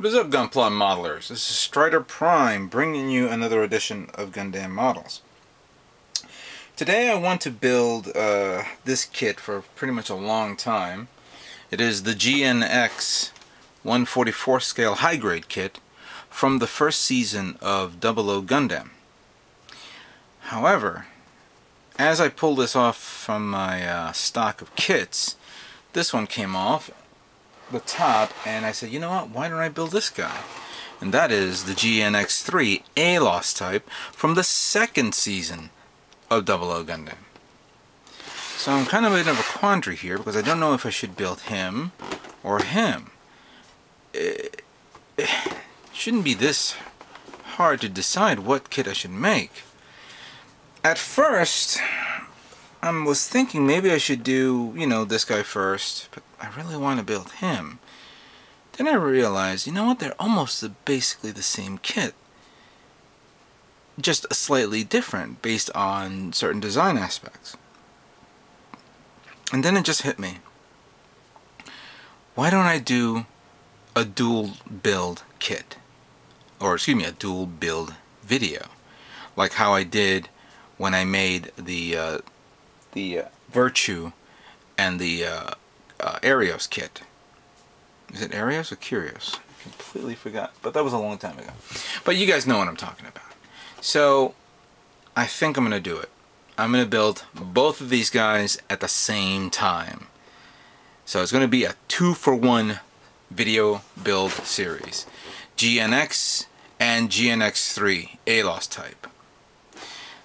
What is up, Gunpla modelers? This is Stryderprime bringing you another edition of Gundam Models. Today I want to build this kit for pretty much a long time. It is the GN-XIII 144 scale high grade kit from the first season of 00 Gundam. However, as I pulled this off from my stock of kits, this one came off the top, and I said, you know what, why don't I build this guy? And that is the GN-XIII A-Loss type from the second season of 00 Gundam. So I'm kind of in a quandary here because I don't know if I should build him or him. It shouldn't be this hard to decide what kit I should make. At first I was thinking maybe I should do, you know, this guy first, but I really want to build him. Then I realized, you know what, they're almost basically the same kit, just slightly different based on certain design aspects. And then it just hit me, why don't I do a dual build kit, or excuse me, a dual build video, like how I did when I made the Virtue and the Arios kit. Is it Arios or Curios? I completely forgot, but that was a long time ago. But you guys know what I'm talking about. So I think I'm going to do it. I'm going to build both of these guys at the same time. So it's going to be a 2-for-1 video build series. GN-X and GN-XIII A-Loss type.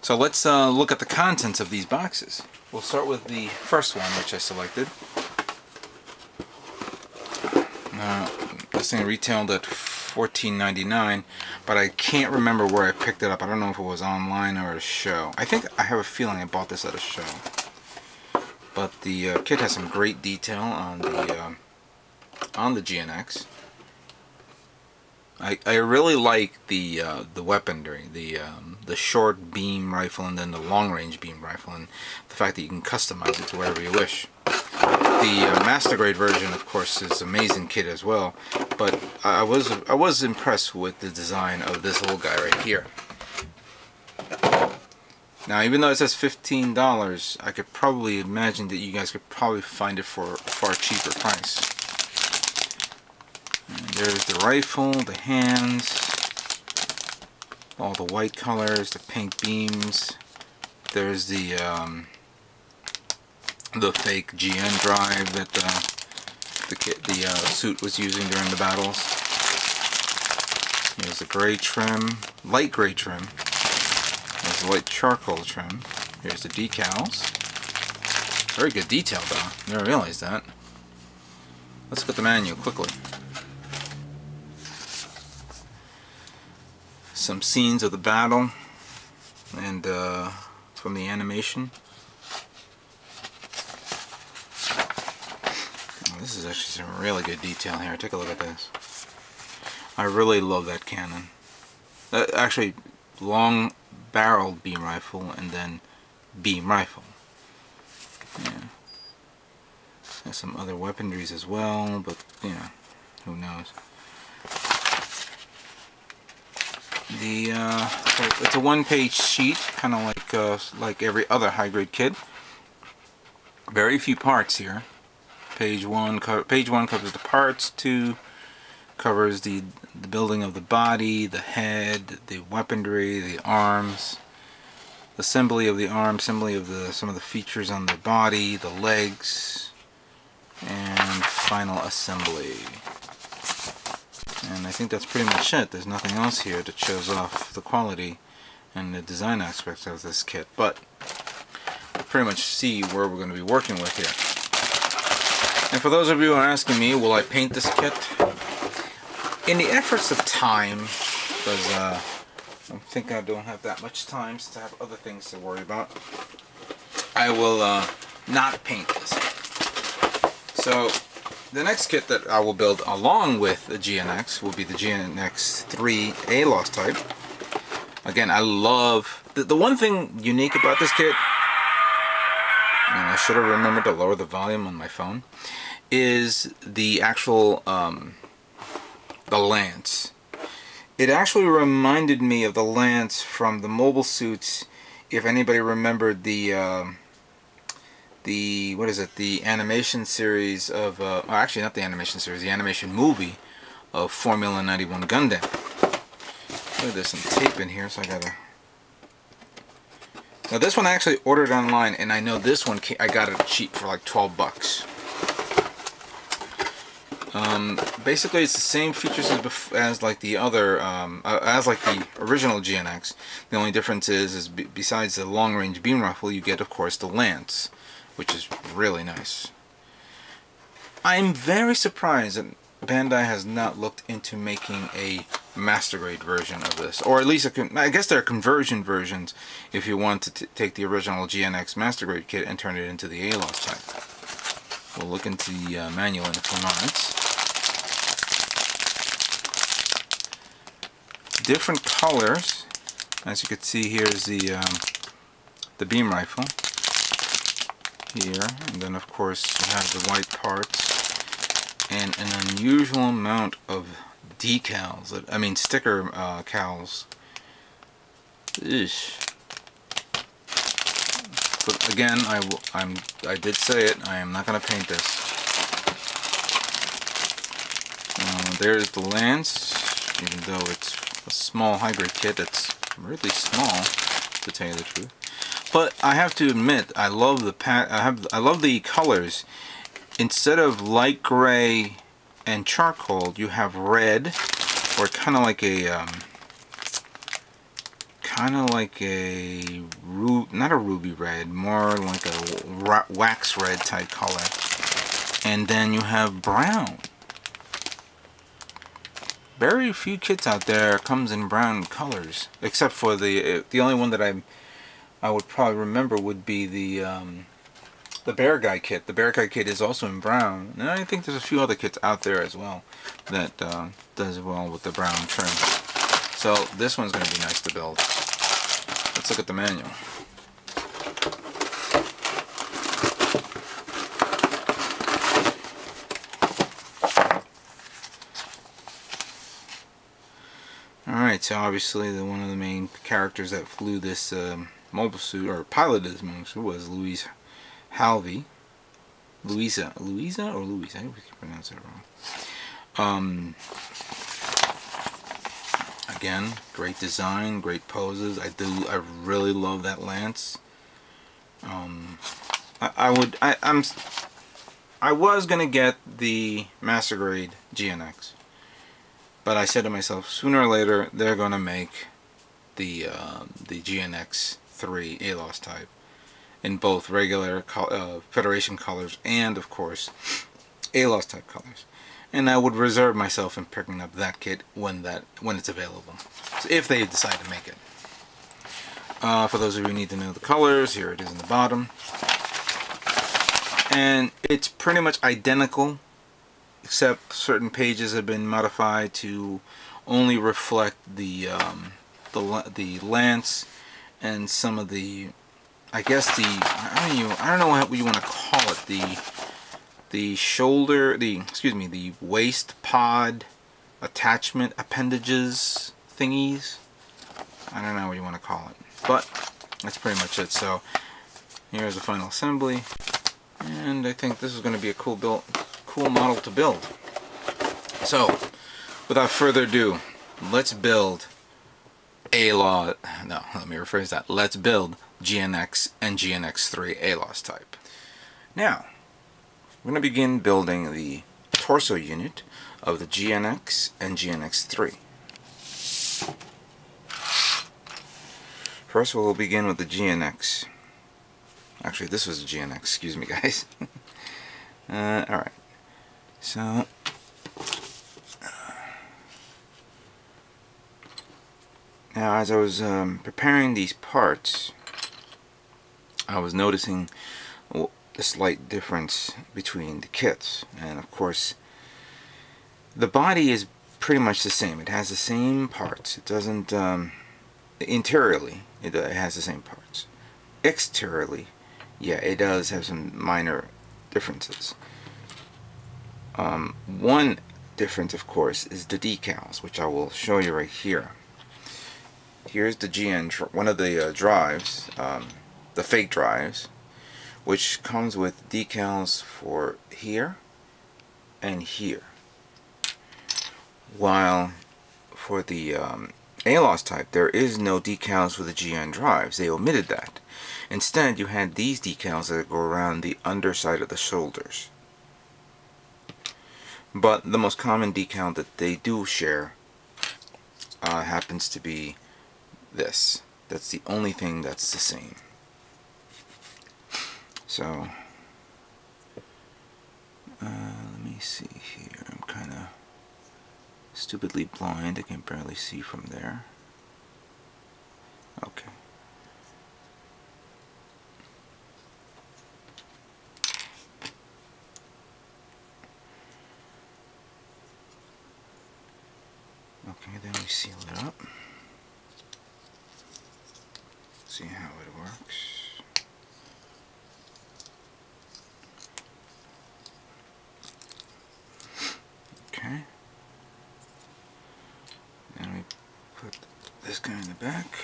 So let's look at the contents of these boxes. We'll start with the first one, which I selected. This thing retailed at $14.99, but I can't remember where I picked it up. I don't know if it was online or at a show. I think I have a feeling I bought this at a show. But the kit has some great detail on the GN-X. I really like the weaponry, the short beam rifle and then the long range beam rifle, and the fact that you can customize it to wherever you wish. The master grade version, of course, is an amazing kit as well, but I was impressed with the design of this little guy right here. Now, even though it says $15, I could probably imagine that you guys could probably find it for a far cheaper price. And there's the rifle, the hands, all the white colors, the pink beams. There's the fake GN drive that the suit was using during the battles. There's the gray trim, light gray trim. There's the light charcoal trim. Here's the decals. Very good detail though. Never realized that. Let's look at the manual quickly. Some scenes of the battle and from the animation. Oh, this is actually some really good detail here. Take a look at this. I really love that cannon. Actually, long barreled beam rifle and then beam rifle. Yeah. There's some other weaponries as well, but you know, who knows. It's a one-page sheet, kind of like every other high-grade kit. Very few parts here. Page one covers the parts. 2 covers the building of the body, the head, the weaponry, the arms, the assembly of the arm, assembly of some of the features on the body, the legs, and final assembly. And I think that's pretty much it. There's nothing else here that shows off the quality and the design aspects of this kit, but you pretty much see where we're going to be working with here. And for those of you who are asking me, will I paint this kit? In the efforts of time, because I think I don't have that much time since I have other things to worry about, I will not paint this. So the next kit that I will build along with the GN-X will be the GN-XIII A-Loss type. Again, I love the one thing unique about this kit, and I should have remembered to lower the volume on my phone, is the actual the lance. It actually reminded me of the lance from the mobile suits. If anybody remembered the what is it? The animation series of actually not the animation series, the animation movie of Formula 91 Gundam. Look, there's some tape in here, so I gotta. Now this one I actually ordered online, and I know this one I got it cheap for like 12 bucks. Basically, it's the same features as like the other, as like the original GN-X. The only difference is besides the long-range beam rifle, you get, of course, the lance, which is really nice. I'm very surprised that Bandai has not looked into making a master grade version of this, or at least I guess there are conversion versions if you want to take the original GN-X master grade kit and turn it into the ALOS type. We'll look into the manual in a few moments. Different colors, as you can see. Here's the beam rifle here, and then of course you have the white parts and an unusual amount of decals. I mean sticker cowls. Eesh. But again, I did say it. I am not going to paint this. There's the lance, even though it's a small high-grade kit. It's really small, to tell you the truth. But I have to admit, I love the I love the colors. Instead of light gray and charcoal, you have red, or kind of like a not a ruby red, more like a wax red type color, and then you have brown. Very few kits out there comes in brown colors, except for the only one that I would probably remember would be the Bear Guy kit. The Bear Guy kit is also in brown, and I think there's a few other kits out there as well that does well with the brown trim. So this one's going to be nice to build. Let's look at the manual. Alright, so obviously one of the main characters that flew this mobile suit, or piloted this mobile suit, was Louisa Halvey. Louisa or Louise? I keep pronouncing it wrong. Again, great design, great poses. I really love that lance. I was gonna get the master grade GN-X. But I said to myself, sooner or later they're gonna make the GN-XIII ALOS type in both regular Federation colors and, of course, ALOS type colors. And I would reserve myself in picking up that kit when it's available, so if they decide to make it. For those of you who need to know the colors, here it is in the bottom, and it's pretty much identical, except certain pages have been modified to only reflect the lance and some of the, I guess I don't know what you want to call it, the shoulder, the waist pod attachment appendages thingies. I don't know what you want to call it, but that's pretty much it. So here's the final assembly, and I think this is going to be a cool model to build. So without further ado, let's build let's build GN-X and GN-X3 ALOS type. Now we're going to begin building the torso unit of the GN-X and GN-X3. First we'll begin with the GN-X. Actually, this was the GN-X, excuse me guys. Alright, so now as I was preparing these parts, I was noticing the slight difference between the kits. And of course the body is pretty much the same. It has the same parts. It doesn't interiorly it has the same parts. Exteriorly, yeah, it does have some minor differences. One difference, of course, is the decals, which I will show you right here. Here's the one of the drives, the fake drives, which comes with decals for here and here. While for the ALOS type, there is no decals for the GN drives. They omitted that. Instead, you had these decals that go around the underside of the shoulders. But the most common decal that they do share happens to be this. That's the only thing that's the same. So, let me see here. I'm kind of stupidly blind. I can barely see from there. Okay. Okay, then we seal it up. See how it works. Okay. Then we put this guy in the back.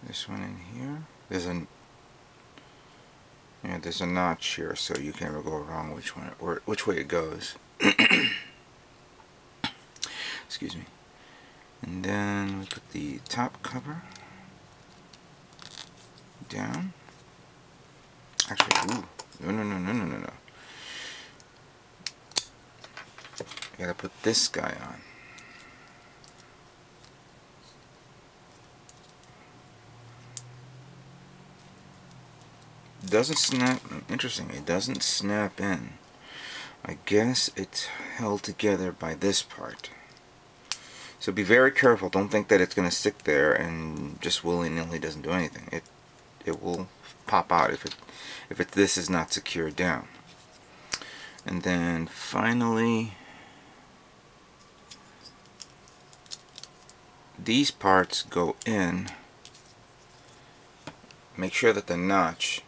This one in here. There's a notch here, so you can never go wrong which way it goes. Excuse me. And then we put the top cover down. Actually, ooh, no. I gotta put this guy on. Doesn't snap. Interesting. It doesn't snap in. I guess it's held together by this part. So be very careful. Don't think that it's going to stick there and just willy-nilly doesn't do anything. It will pop out if this is not secured down. And then finally, these parts go in. Make sure that the notch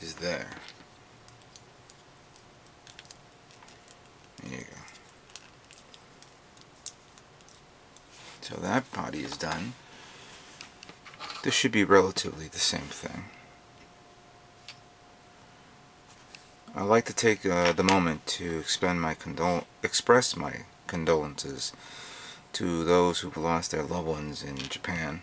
is there. There you go. So that body is done. This should be relatively the same thing. I'd like to take the moment to express my condolences to those who've lost their loved ones in Japan.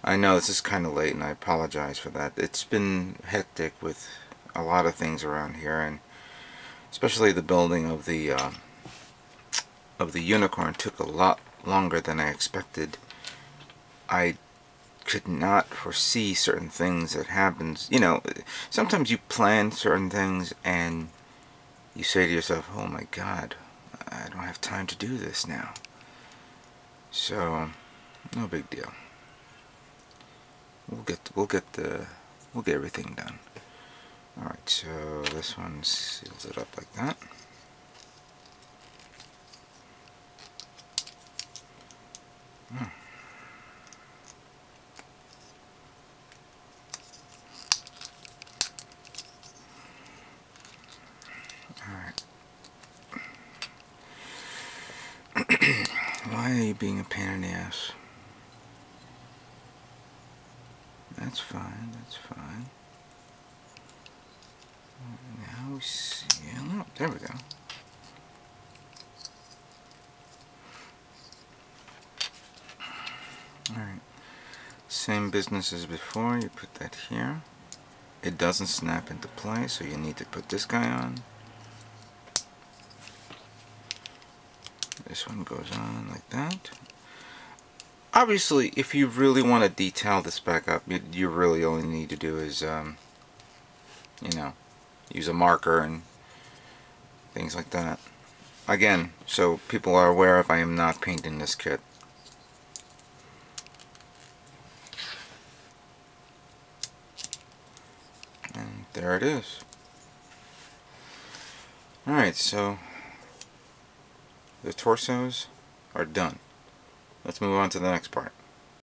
I know this is kind of late and I apologize for that. It's been hectic with a lot of things around here, and especially the building of the unicorn took a lot longer than I expected. I could not foresee certain things that happens. You know, sometimes you plan certain things and you say to yourself, oh my god, I don't have time to do this now. So no big deal. We'll get everything done. Alright, so this one seals it up like that. Alright. Why are you being a pain in the ass? That's fine, that's fine. Now we seal. Oh, there we go. Alright. Same business as before. You put that here. It doesn't snap into place, so you need to put this guy on. This one goes on like that. Obviously, if you really want to detail this back up, you really only need to do is, you know, use a marker and things like that. Again, so people are aware of, I am not painting this kit. And there it is. Alright, so the torsos are done. Let's move on to the next part.